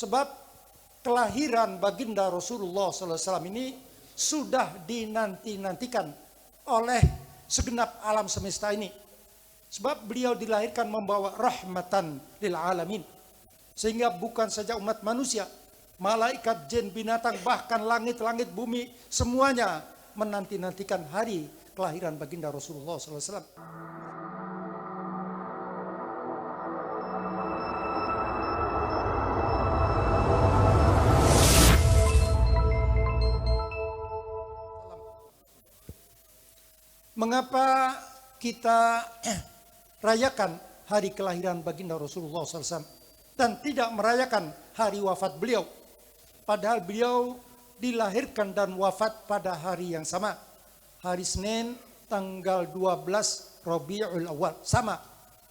Sebab kelahiran baginda Rasulullah SAW ini sudah dinanti-nantikan oleh segenap alam semesta ini. Sebab beliau dilahirkan membawa rahmatan lil alamin. Sehingga bukan saja umat manusia, malaikat, jin, binatang, bahkan langit-langit, bumi, semuanya menanti-nantikan hari kelahiran baginda Rasulullah SAW. Mengapa kita rayakan hari kelahiran baginda Rasulullah SAW dan tidak merayakan hari wafat beliau? Padahal beliau dilahirkan dan wafat pada hari yang sama. Hari Senin tanggal 12 Rabiul Awal. Sama.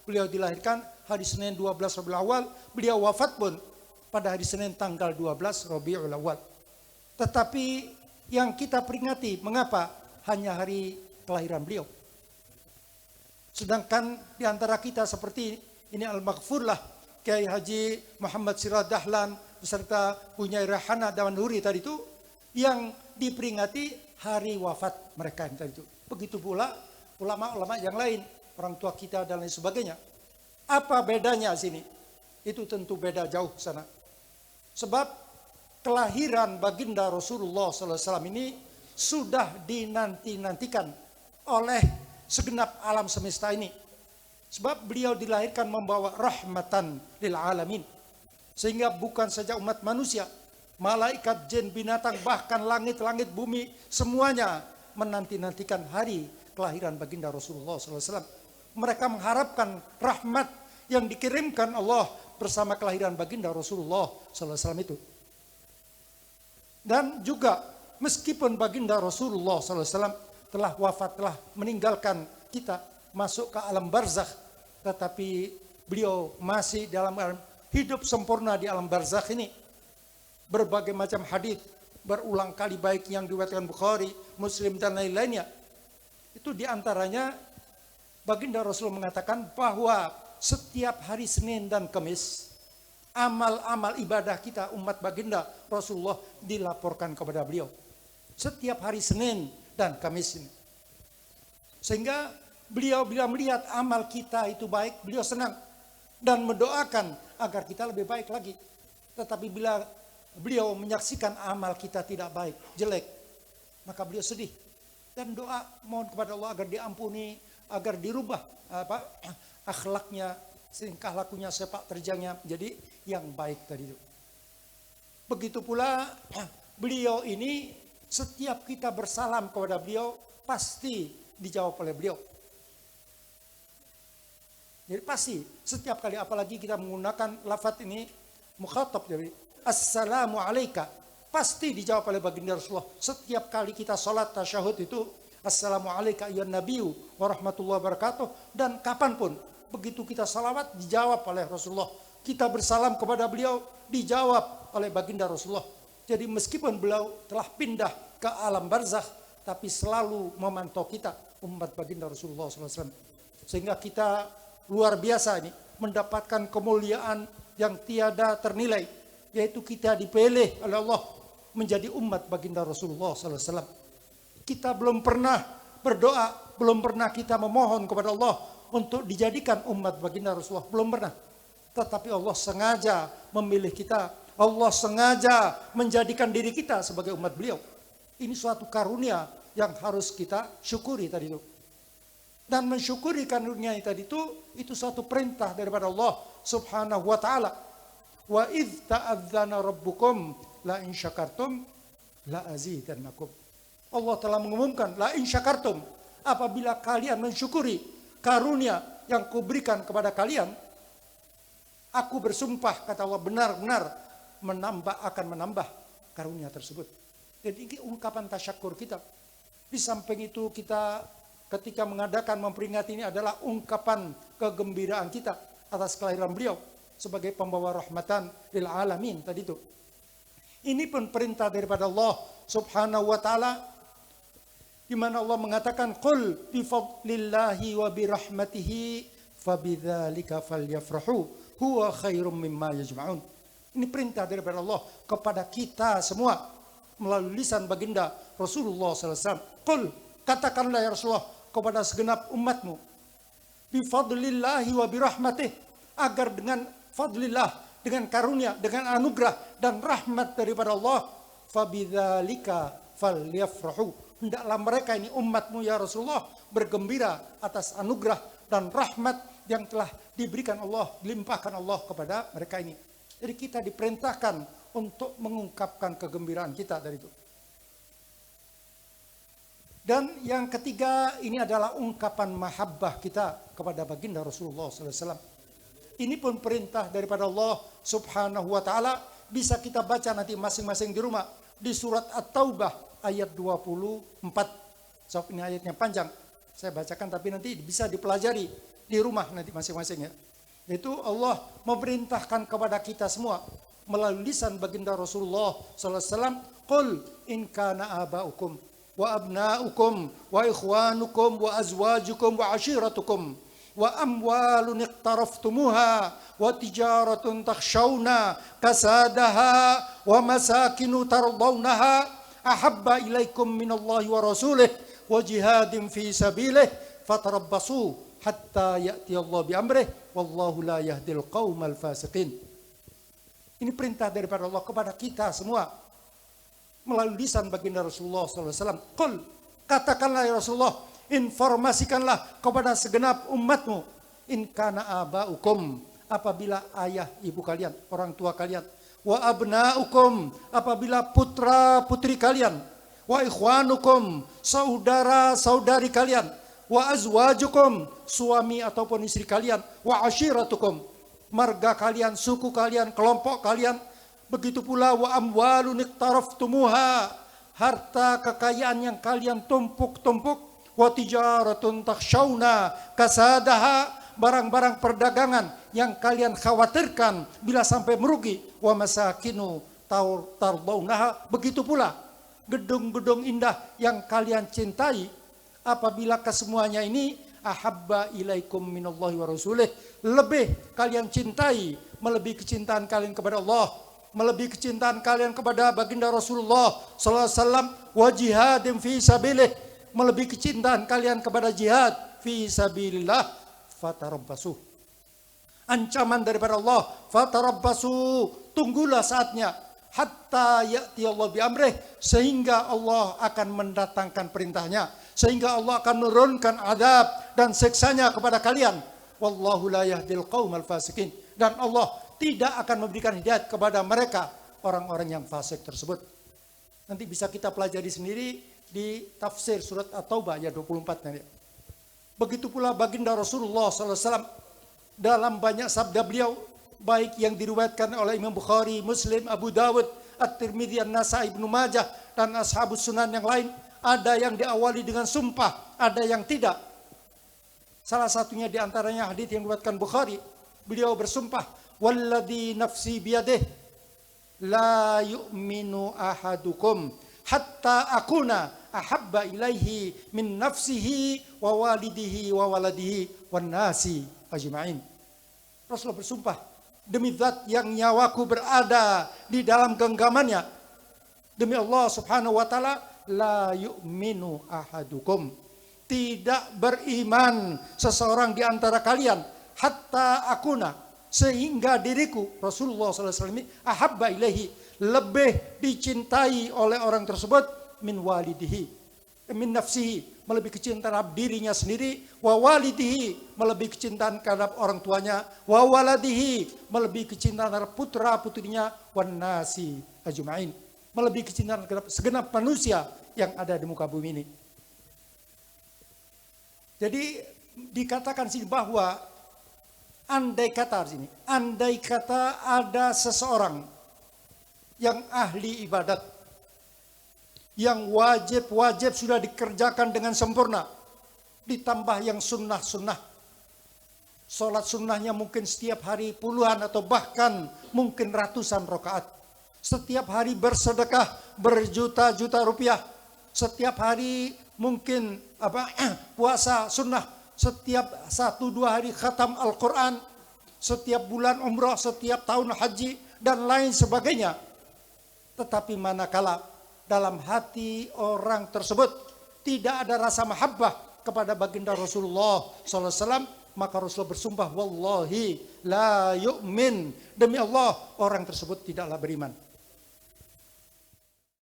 Beliau dilahirkan hari Senin 12 Rabiul Awal. Beliau wafat pun pada hari Senin tanggal 12 Rabiul Awal. Tetapi yang kita peringati, mengapa hanya hari kelahiran beliau? Sedangkan di antara kita seperti ini Al-Maghfurlah, Kiai Haji Muhammad Siraj Dahlan beserta Bunyai Rahana Dawan Huri tadi itu yang diperingati hari wafat mereka yang tadi itu. Begitu pula ulama-ulama yang lain, orang tua kita dan lain sebagainya. Apa bedanya sini? Itu tentu beda jauh sana. Sebab kelahiran baginda Rasulullah SAW ini sudah dinanti-nantikan oleh segenap alam semesta ini. Sebab beliau dilahirkan membawa rahmatan lil alamin. Sehingga bukan saja umat manusia, malaikat, jin, binatang, bahkan langit-langit, bumi, semuanya menanti-nantikan hari kelahiran baginda Rasulullah SAW. Mereka mengharapkan rahmat yang dikirimkan Allah bersama kelahiran baginda Rasulullah SAW itu. Dan juga meskipun baginda Rasulullah SAW telah wafat, telah meninggalkan kita, masuk ke alam barzakh, tetapi beliau masih dalam hidup sempurna di alam barzakh ini. Berbagai macam hadis berulang kali baik yang diriwayatkan Bukhari, Muslim dan lain-lainnya. Itu diantaranya baginda Rasul mengatakan bahwa setiap hari Senin dan Kamis amal-amal ibadah kita umat baginda Rasulullah dilaporkan kepada beliau. Setiap hari Senin dan Kamis ini. Sehingga beliau bila melihat amal kita itu baik, beliau senang dan mendoakan agar kita lebih baik lagi. Tetapi bila beliau menyaksikan amal kita tidak baik, jelek, maka beliau sedih dan doa mohon kepada Allah agar diampuni, agar dirubah akhlaknya, tingkah lakunya, sepak terjangnya menjadi yang baik tadi itu. Begitu pula beliau ini, setiap kita bersalam kepada beliau pasti dijawab oleh beliau. Jadi pasti setiap kali, apalagi kita menggunakan lafaz ini mukhatab, jadi assalamu alaika, pasti dijawab oleh baginda Rasulullah. Setiap kali kita sholat tasyahud itu assalamu alaika ayyuhan nabiyyu wa rahmatullahi wabarakatuh. Dan kapanpun begitu kita salawat dijawab oleh Rasulullah. Kita bersalam kepada beliau dijawab oleh baginda Rasulullah. Jadi meskipun beliau telah pindah ke alam barzakh, tapi selalu memantau kita umat baginda Rasulullah SAW. Sehingga kita luar biasa ini mendapatkan kemuliaan yang tiada ternilai, yaitu kita dipilih oleh Allah menjadi umat baginda Rasulullah SAW. Kita belum pernah berdoa, belum pernah kita memohon kepada Allah untuk dijadikan umat baginda Rasulullah, belum pernah. Tetapi Allah sengaja memilih kita, Allah sengaja menjadikan diri kita sebagai umat beliau. Ini suatu karunia yang harus kita syukuri tadi itu. Dan mensyukuri karunia tadi itu suatu perintah daripada Allah Subhanahu wa taala. Wa idz ta'adzana rabbukum la in syakartum la azidannakum. Allah telah mengumumkan la in syakartum, apabila kalian mensyukuri karunia yang kuberikan kepada kalian, aku bersumpah, kata Allah, benar-benar akan menambah karunia tersebut. Jadi ini ungkapan tasyakur kita. Di samping itu kita ketika mengadakan memperingati ini adalah ungkapan kegembiraan kita atas kelahiran beliau sebagai pembawa rahmatan lil alamin tadi itu. Ini pun perintah daripada Allah Subhanahu wa taala, di mana Allah mengatakan qul bi fadlillahi wa bi rahmatihi fabidzalika falyafrahu huwa khairum mimma yajma'un. Ini perintah daripada Allah kepada kita semua melalui lisan baginda Rasulullah SAW. Qul, katakanlah ya Rasulullah kepada segenap umatmu, bifadlillahi wa birahmatih, agar dengan fadlillah, dengan karunia, dengan anugerah dan rahmat daripada Allah, fabidzalika falyafrahu, hendaklah mereka ini umatmu ya Rasulullah bergembira atas anugerah dan rahmat yang telah diberikan Allah, dilimpahkan Allah kepada mereka ini. Jadi kita diperintahkan untuk mengungkapkan kegembiraan kita dari itu. Dan yang ketiga, ini adalah ungkapan mahabbah kita kepada baginda Rasulullah SAW. Ini pun perintah daripada Allah Subhanahu wa Ta'ala. Bisa kita baca nanti masing-masing di rumah di surat At-Taubah ayat 24. So, ini ayatnya panjang, saya bacakan, tapi nanti bisa dipelajari di rumah nanti masing-masing ya. Yaitu Allah memerintahkan kepada kita semua melalui lisan baginda Rasulullah SAW, qul in kana aba'ukum wa abna'ukum wa ikhwanukum wa azwajukum wa ashiratukum wa amwalun iqtaraftumuha wa tijaratun takhshawna kasadaha wa masakinu tardawnaha ahabba ilaikum minallahi wa rasulih wa jihadin fi sabilih fatarabbasu hatta ya'ti Allah bi amrih wallahu la yahdil qaumal fasiqin. Ini perintah daripada Allah kepada kita semua melalui lisan baginda Rasulullah SAW. Qul, katakanlah ya Rasulullah, informasikanlah kepada segenap umatmu, in kana aba'ukum, apabila ayah ibu kalian, orang tua kalian, wa abna'ukum, apabila putra putri kalian, wa ikhwanukum, saudara saudari kalian, wa azwajukum, suami ataupun istri kalian, wa ashiratukum, marga kalian, suku kalian, kelompok kalian, begitu pula wa amwalun iqtaraftumuha, harta kekayaan yang kalian tumpuk-tumpuk, wa tijaratun takhshawna kasadaha, barang-barang perdagangan yang kalian khawatirkan bila sampai merugi, wa masakinu tardawnaha, begitu pula gedung-gedung indah yang kalian cintai, apabila kesemuanya ini ahabba ilaikum minallahi wa rasulih, lebih kalian cintai, melebihi kecintaan kalian kepada Allah, melebihi kecintaan kalian kepada baginda Rasulullah sallallahu alaihi wasallam, wa jihadin fi sabilih, melebihi kecintaan kalian kepada jihad fi sabilillah, fatarabbasu, ancaman daripada Allah, fatarabbasu, tunggulah saatnya, hatta ya'ti Allah bi amrih, sehingga Allah akan mendatangkan perintahnya, sehingga Allah akan menurunkan azab dan siksanya kepada kalian. Wallahu la yahdil qaumal fasikin, dan Allah tidak akan memberikan hidayah kepada mereka, orang-orang yang fasik tersebut. Nanti bisa kita pelajari sendiri di tafsir surat At-Taubah ayat 24 nanti. Begitu pula baginda Rasulullah SAW dalam banyak sabda beliau, baik yang diriwayatkan oleh Imam Bukhari, Muslim, Abu Dawud, At-Tirmidzi, An-Nasai, Ibnu Majah, dan Ashabus Sunan yang lain, ada yang diawali dengan sumpah, ada yang tidak. Salah satunya di antaranya hadits yang diriwayatkan Bukhari, beliau bersumpah, walladzi nafsi biyadih la yu'minu ahadukum hatta akuna ahabba ilaihi min nafsihi wa walidihi wa waladihi wan nasi ajma'in. Rasulullah bersumpah, demi zat yang nyawaku berada di dalam genggamannya, demi Allah Subhanahu wa taala, la yu'minu ahadukum, tidak beriman seseorang di antara kalian, hatta akuna, sehingga diriku Rasulullah SAW ini ahabba ilaihi, lebih dicintai oleh orang tersebut, min walidihi, min nafsihi, melebihi kecintaan dirinya sendiri, wa walidihi, melebihi kecintaan terhadap orang tuanya, wa waladihi, melebihi kecintaan terhadap putra putrinya, wan nasi ajma'in, melebihi kecintaan terhadap segenap manusia yang ada di muka bumi ini. Jadi dikatakan sini bahwa andai kata ada seseorang yang ahli ibadat, yang wajib sudah dikerjakan dengan sempurna, ditambah yang sunnah, sholat sunnahnya mungkin setiap hari puluhan atau bahkan mungkin ratusan rakaat, setiap hari bersedekah berjuta-juta rupiah, setiap hari mungkin puasa sunnah, setiap 1-2 hari khatam Al-Quran, setiap bulan umrah, setiap tahun haji, dan lain sebagainya. Tetapi manakala dalam hati orang tersebut tidak ada rasa mahabbah kepada baginda Rasulullah SAW, maka Rasulullah bersumpah, wallahi la yu'min, demi Allah orang tersebut tidaklah beriman.